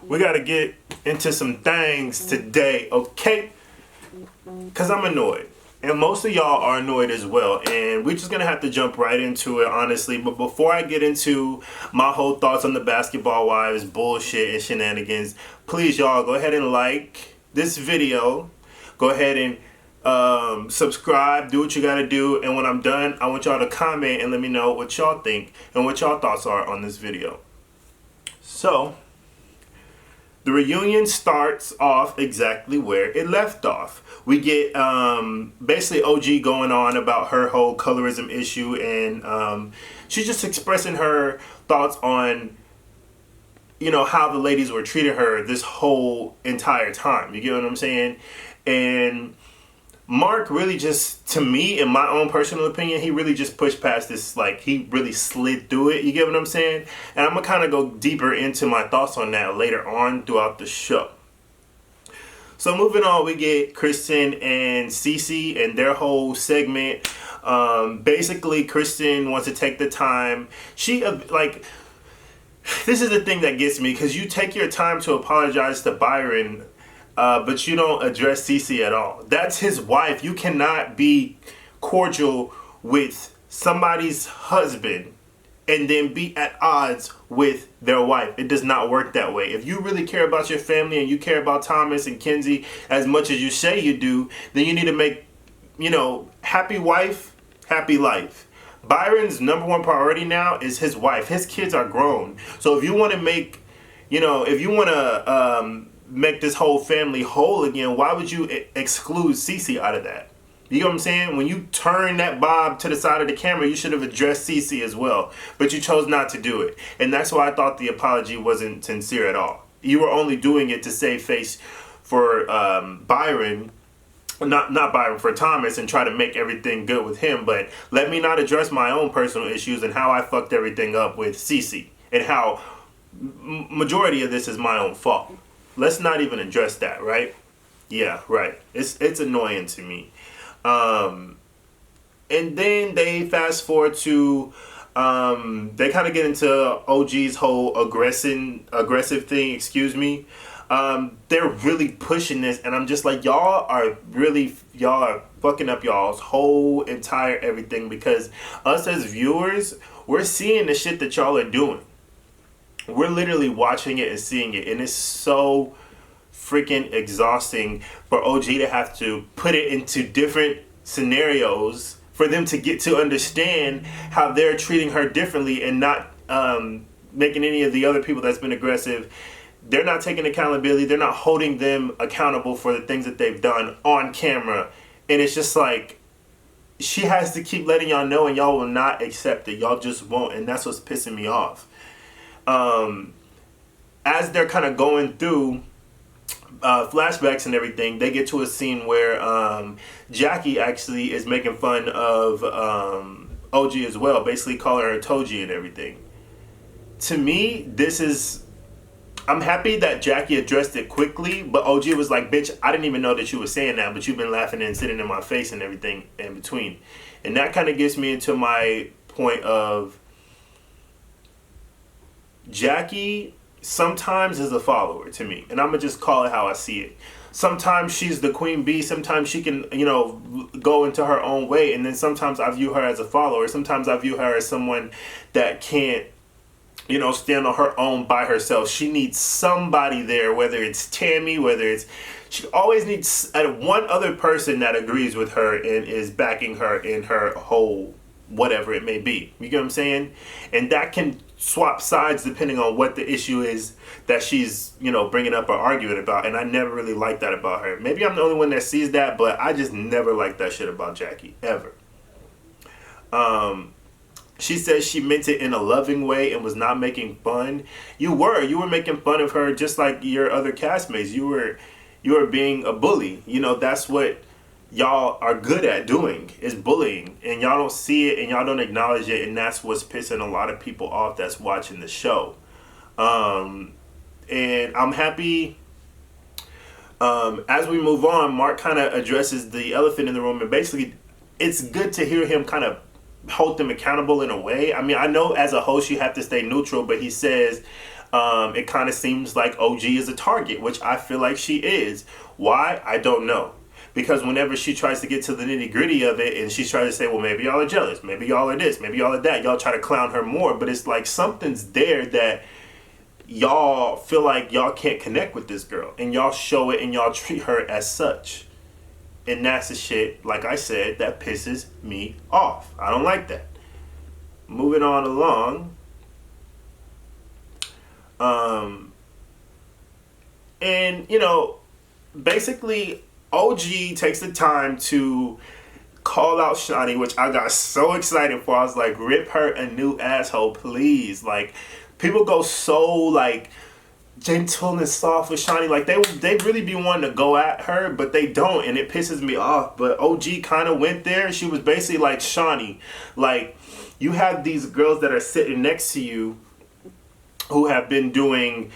we got to get into some things today, okay? Because I'm annoyed. And most of y'all are annoyed as well. And we're just going to have to jump right into it, honestly. But before I get into my whole thoughts on the basketball wives, bullshit, and shenanigans, please, y'all, go ahead and like this video. Go ahead and subscribe. Do what you got to do. And when I'm done, I want y'all to comment and let me know what y'all think and what y'all thoughts are on this video. So, the reunion starts off exactly where it left off. We get basically OG going on about her whole colorism issue, and she's just expressing her thoughts on, you know, how the ladies were treating her this whole entire time. You get what I'm saying? And Mark really just, to me, in my own personal opinion, he really just pushed past this, like, he really slid through it, you get what I'm saying? And I'm going to kind of go deeper into my thoughts on that later on throughout the show. So moving on, we get Kristen and Cece and their whole segment. Basically, Kristen wants to take the time. She, like, this is the thing that gets me, because you take your time to apologize to Byron, but you don't address Cece at all. That's his wife. You cannot be cordial with somebody's husband and then be at odds with their wife. It does not work that way. If you really care about your family and you care about Thomas and Kenzie as much as you say you do, then you need to make, you know, happy wife, happy life. Byron's number one priority now is his wife. His kids are grown. So if you want to make, you know, if you want to make this whole family whole again, why would you exclude Cece out of that? You know what I'm saying? When you turn that bob to the side of the camera, you should have addressed Cece as well. But you chose not to do it. And that's why I thought the apology wasn't sincere at all. You were only doing it to save face for Byron, not Byron, for Thomas, and try to make everything good with him. But let me not address my own personal issues and how I fucked everything up with Cece. And how majority of this is my own fault. Let's not even address that, right? Yeah, right. It's annoying to me. And then they fast forward to, they kind of get into OG's whole aggressive thing, excuse me. They're really pushing this, and I'm just like, y'all are fucking up y'all's whole entire everything, because us as viewers, we're seeing the shit that y'all are doing. We're literally watching it and seeing it, and it's so freaking exhausting for OG to have to put it into different scenarios for them to get to understand how they're treating her differently, and not making any of the other people that's been aggressive. They're not taking accountability. They're not holding them accountable for the things that they've done on camera. And it's just like, she has to keep letting y'all know, and y'all will not accept it. Y'all just won't. And that's what's pissing me off. As they're kind of going through flashbacks and everything, they get to a scene where Jackie actually is making fun of OG as well, basically calling her Toji and everything. To me, I'm happy that Jackie addressed it quickly, but OG was like, bitch, I didn't even know that you were saying that, but you've been laughing and sitting in my face and everything in between. And that kind of gets me into my point of, Jackie sometimes is a follower to me, and I'm gonna just call it how I see it. Sometimes she's the queen bee, sometimes she can, you know, go into her own way, and then sometimes I view her as a follower. Sometimes I view her as someone that can't, you know, stand on her own by herself. She needs somebody there, whether it's Tammy, she always needs one other person that agrees with her and is backing her in her whole whatever it may be. You get what I'm saying? And that can swap sides depending on what the issue is that she's, you know, bringing up or arguing about. And I never really liked that about her. Maybe I'm the only one that sees that, but I just never liked that shit about Jackie, ever. She says she meant it in a loving way and was not making fun. You were making fun of her just like your other castmates. You were being a bully. You know, that's what y'all are good at doing, is bullying, and y'all don't see it and y'all don't acknowledge it, and that's what's pissing a lot of people off that's watching the show. And I'm happy, as we move on, Mark kind of addresses the elephant in the room, and basically it's good to hear him kind of hold them accountable in a way. I mean, I know as a host you have to stay neutral, but he says It kind of seems like OG is a target, which I feel like she is. Why? I don't know. Because whenever she tries to get to the nitty gritty of it and she's trying to say, well, maybe y'all are jealous, maybe y'all are this, maybe y'all are that, y'all try to clown her more, but it's like something's there that y'all feel like y'all can't connect with this girl, and y'all show it and y'all treat her as such. And that's the shit, like I said, that pisses me off. I don't like that. Moving on along. And, you know, basically, OG takes the time to call out Shaunie, which I got so excited for. I was like, rip her a new asshole, please. Like, people go so, like, gentle and soft with Shaunie. Like, they really be wanting to go at her, but they don't, and it pisses me off. But OG kind of went there. She was basically like, Shaunie, like, you have these girls that are sitting next to you who have been doing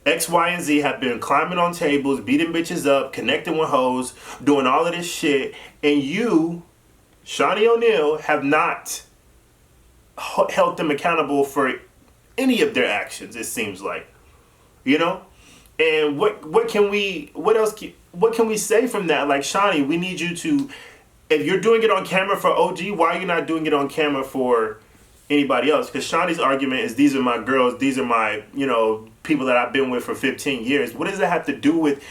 X, Y, and Z, have been climbing on tables, beating bitches up, connecting with hoes, doing all of this shit, and you, Shaunie O'Neal, have not held them accountable for any of their actions, it seems like. You know? And what can we say from that? Like, Shaunie, we need you to, if you're doing it on camera for OG, why are you not doing it on camera for anybody else? Because Shaunie's argument is, these are my girls, these are my, you know, people that I've been with for 15 years. What does that have to do with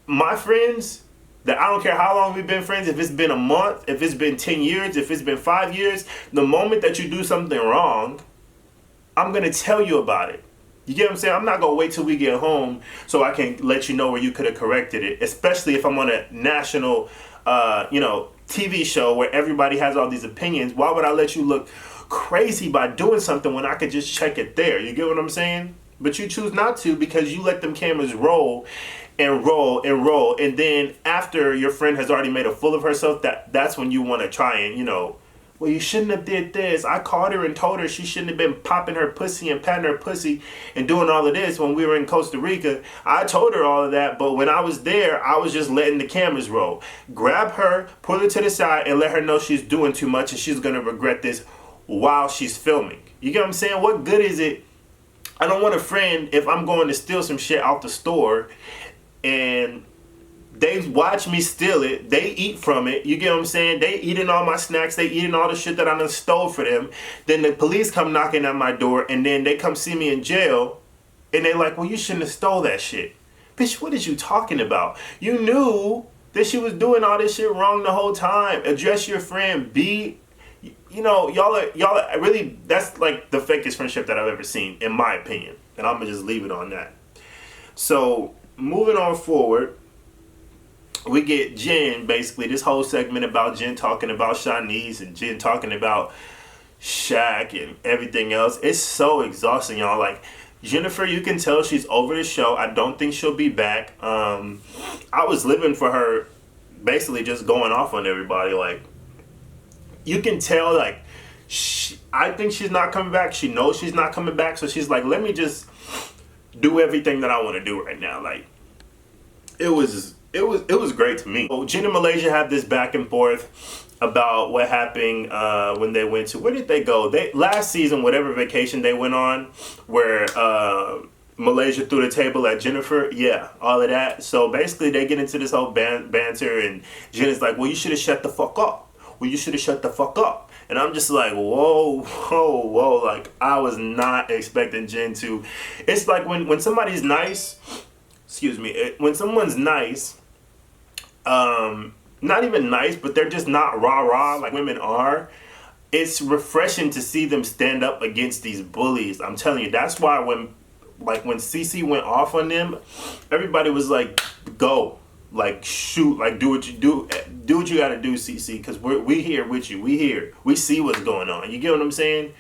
my friends? That I don't care how long we've been friends, if it's been a month, if it's been 10 years, if it's been 5 years, the moment that you do something wrong, I'm going to tell you about it. You get what I'm saying? I'm not going to wait till we get home so I can let you know where you could have corrected it, especially if I'm on a national, TV show where everybody has all these opinions. Why would I let you look crazy by doing something when I could just check it there? You get what I'm saying? But you choose not to, because you let them cameras roll and roll and roll. And then after your friend has already made a fool of herself, that's when you want to try and, you know, well, you shouldn't have did this. I called her and told her she shouldn't have been popping her pussy and patting her pussy and doing all of this when we were in Costa Rica. I told her all of that, but when I was there, I was just letting the cameras roll. Grab her, pull her to the side, and let her know she's doing too much and she's going to regret this while she's filming. You get what I'm saying? What good is it? I don't want a friend if I'm going to steal some shit out the store and they watch me steal it, they eat from it, you get what I'm saying? They eating all my snacks, they eating all the shit that I done stole for them. Then the police come knocking at my door, and then they come see me in jail, and they like, well, you shouldn't have stole that shit. Bitch, what is you talking about? You knew that she was doing all this shit wrong the whole time. Address your friend. Be, you know, y'all are really, that's like the fakest friendship that I've ever seen, in my opinion. And I'm gonna just leave it on that. So, moving on forward, we get Jen, basically, this whole segment about Jen talking about Shanice and Jen talking about Shaq and everything else. It's so exhausting, y'all. Like, Jennifer, you can tell she's over the show. I don't think she'll be back. I was living for her, basically just going off on everybody. Like, you can tell, like, I think she's not coming back. She knows she's not coming back. So she's like, let me just do everything that I want to do right now. Like, it was great to me. Jen and Malaysia had this back and forth about what happened when they went to, where did they go? Last season, whatever vacation they went on, where Malaysia threw the table at Jennifer. Yeah, all of that. So basically, they get into this whole banter, and Jen is like, well, you should have shut the fuck up. Well, you should have shut the fuck up. And I'm just like, whoa. Like, I was not expecting Jen to. It's like when somebody's nice, when someone's nice, not even nice, but they're just not rah-rah like women are, it's refreshing to see them stand up against these bullies. I'm telling you, that's why when Cece went off on them, everybody was like, go. Like, shoot, like, do what you gotta do, Cece, because we here with you. We see what's going on. You get what I'm saying?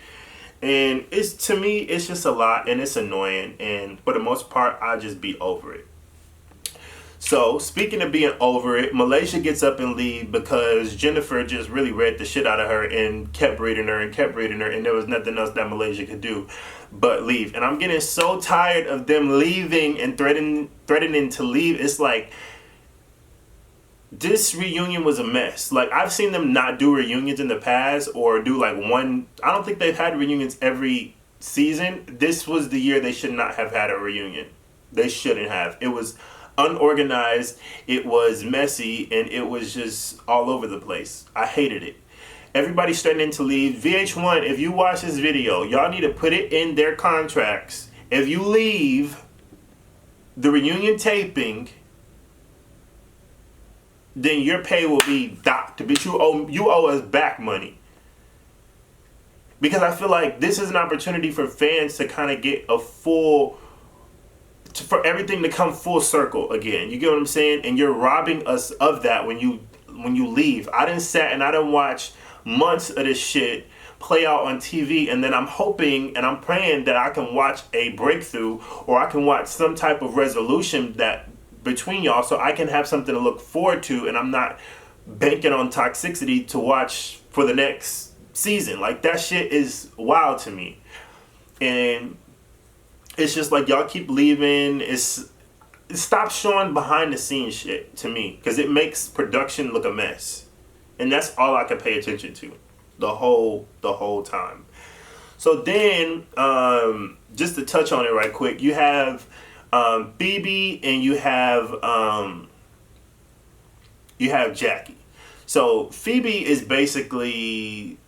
And to me, it's just a lot, and it's annoying, and for the most part, I just be over it. So, speaking of being over it, Malaysia gets up and leaves because Jennifer just really read the shit out of her and kept reading her, and there was nothing else that Malaysia could do but leave. And I'm getting so tired of them leaving and threatening to leave. It's like, this reunion was a mess. Like, I've seen them not do reunions in the past, or do like one. I don't think they've had reunions every season, this was the year they should not have had a reunion. They shouldn't have. It was unorganized, it was messy, and it was just all over the place. I hated it. Everybody's starting to leave. VH1, if you watch this video, y'all need to put it in their contracts. If you leave the reunion taping, then your pay will be docked. But you owe us back money. Because I feel like this is an opportunity for fans to kind of get a full, for everything to come full circle again. You get what I'm saying? And you're robbing us of that when you leave. I done sat and I done watched months of this shit play out on TV, and then I'm hoping and I'm praying that I can watch a breakthrough, or I can watch some type of resolution that between y'all, so I can have something to look forward to, and I'm not banking on toxicity to watch for the next season. Like, that shit is wild to me. And it's just like, y'all keep leaving. Stop showing behind the scenes shit to me, because it makes production look a mess. And that's all I can pay attention to the whole time. So then, just to touch on it right quick, you have Phoebe and you have Jackie. So Phoebe is basically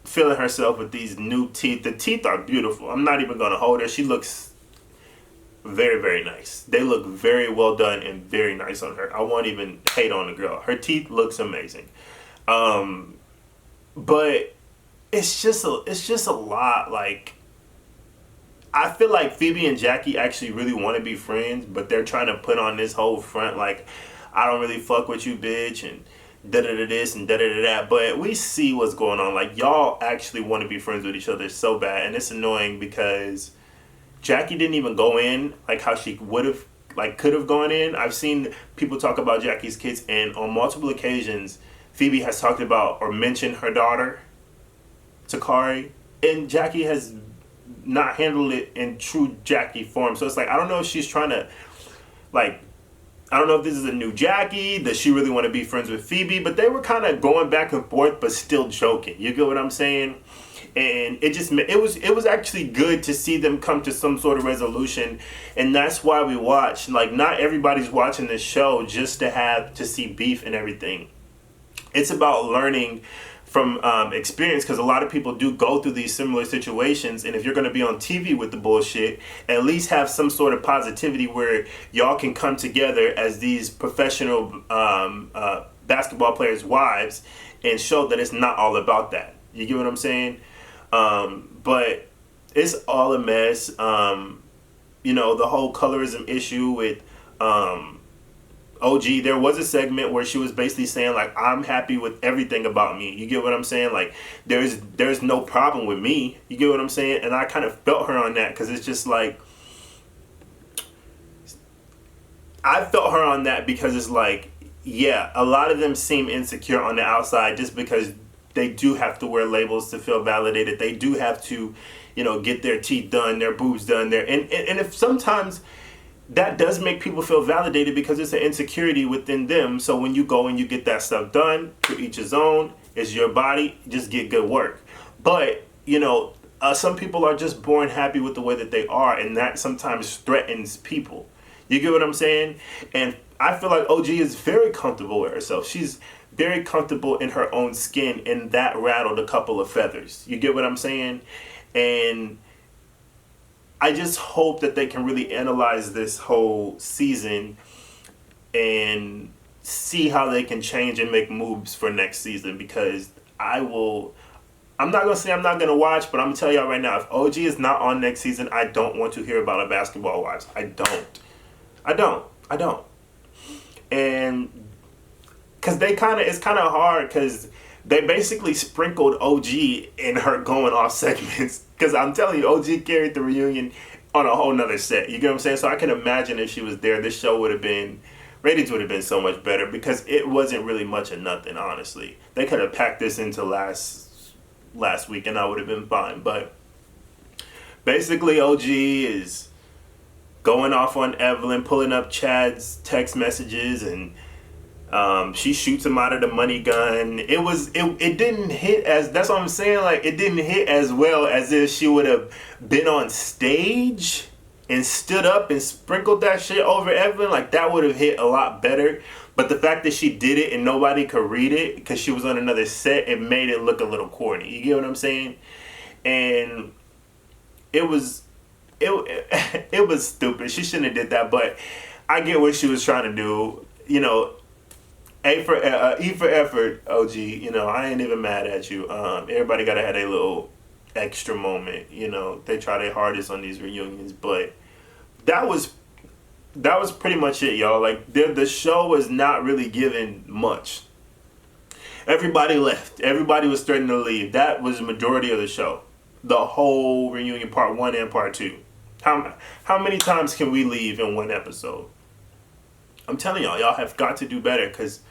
filling herself with these new teeth. The teeth are beautiful. I'm not even going to hold her. She looks very, very nice. They look very well done and very nice on her. I won't even hate on the girl. Her teeth looks amazing. But it's just a lot. Like, I feel like Phoebe and Jackie actually really want to be friends, but they're trying to put on this whole front like, I don't really fuck with you, bitch, and da-da-da this and da-da-da that. But we see what's going on. Like, y'all actually want to be friends with each other so bad, and it's annoying because Jackie didn't even go in like how she would have, like, could have gone in. I've seen people talk about Jackie's kids, and on multiple occasions, Phoebe has talked about or mentioned her daughter, Takari, and Jackie has not handled it in true Jackie form. So it's like, I don't know if she's trying to, like, I don't know if this is a new Jackie. Does she really want to be friends with Phoebe? But they were kind of going back and forth, but still joking. You get what I'm saying? And it was actually good to see them come to some sort of resolution. And that's why we watch. Like, not everybody's watching this show just to see beef and everything. It's about learning from experience, because a lot of people do go through these similar situations, and if you're going to be on TV with the bullshit, at least have some sort of positivity where y'all can come together as these professional basketball players' wives and show that it's not all about that. You get what I'm saying? But it's all a mess. You know, the whole colorism issue with OG, there was a segment where she was basically saying, like, I'm happy with everything about me. You get what I'm saying? Like, there's no problem with me. You get what I'm saying? And I kind of felt her on that, because it's just like, I felt her on that because it's like, yeah, a lot of them seem insecure on the outside just because they do have to wear labels to feel validated. They do have to, you know, get their teeth done, their boobs done, and if sometimes that does make people feel validated because it's an insecurity within them. So when you go and you get that stuff done, to each his own, it's your body, just get good work. But, you know, some people are just born happy with the way that they are, and that sometimes threatens people. You get what I'm saying? And I feel like OG is very comfortable with herself. She's very comfortable in her own skin, and that rattled a couple of feathers. You get what I'm saying? And I just hope that they can really analyze this whole season and see how they can change and make moves for next season, because I'm not going to say I'm not going to watch, but I'm going to tell y'all right now, if OG is not on next season, I don't want to hear about a basketball wives. I don't. And because it's kind of hard, because they basically sprinkled OG in her going off segments. Because I'm telling you, OG carried the reunion on a whole nother set. You get what I'm saying? So I can imagine if she was there, this show ratings would have been so much better, because it wasn't really much of nothing, honestly. They could have packed this into last week and I would have been fine. But basically, OG is going off on Evelyn, pulling up Chad's text messages, and She shoots him out of the money gun. It didn't hit as, that's what I'm saying, like it didn't hit as well as if she would have been on stage and stood up and sprinkled that shit over Evelyn. Like that would have hit a lot better. But the fact that she did it and nobody could read it because she was on another set, it made it look a little corny. You get what I'm saying? And it was stupid. She shouldn't have did that, but I get what she was trying to do. You know, E for effort, OG. You know, I ain't even mad at you. Everybody gotta have a little extra moment. You know, they try their hardest on these reunions, but that was pretty much it, y'all. Like the show was not really given much. Everybody left. Everybody was threatening to leave. That was the majority of the show. The whole reunion, part 1 and part 2. How many times can we leave in one episode? I'm telling y'all have got to do better because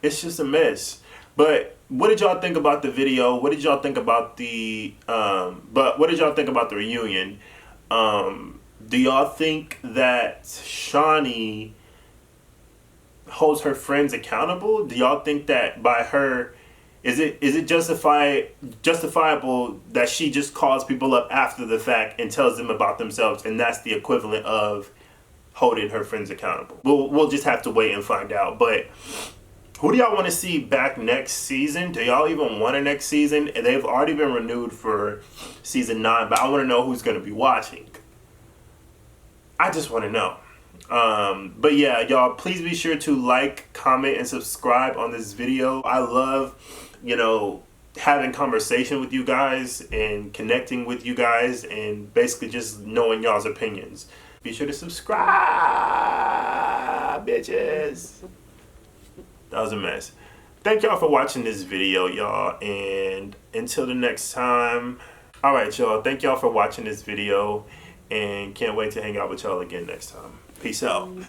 it's just a mess. But what did y'all think about the video? What did y'all think about the what did y'all think about the reunion? Do y'all think that Shaunie holds her friends accountable? Do y'all think that by her, is it justifiable that she just calls people up after the fact and tells them about themselves, and that's the equivalent of holding her friends accountable? We'll just have to wait and find out. But who do y'all want to see back next season? Do y'all even want a next season? And they've already been renewed for season 9, but I want to know who's going to be watching. I just want to know. But yeah, y'all, please be sure to like, comment, and subscribe on this video. I love, you know, having conversation with you guys and connecting with you guys and basically just knowing y'all's opinions. Be sure to subscribe, bitches. That was a mess. Thank y'all for watching this video, y'all, and until the next time. All right, y'all, thank y'all for watching this video, and can't wait to hang out with y'all again next time. Peace out.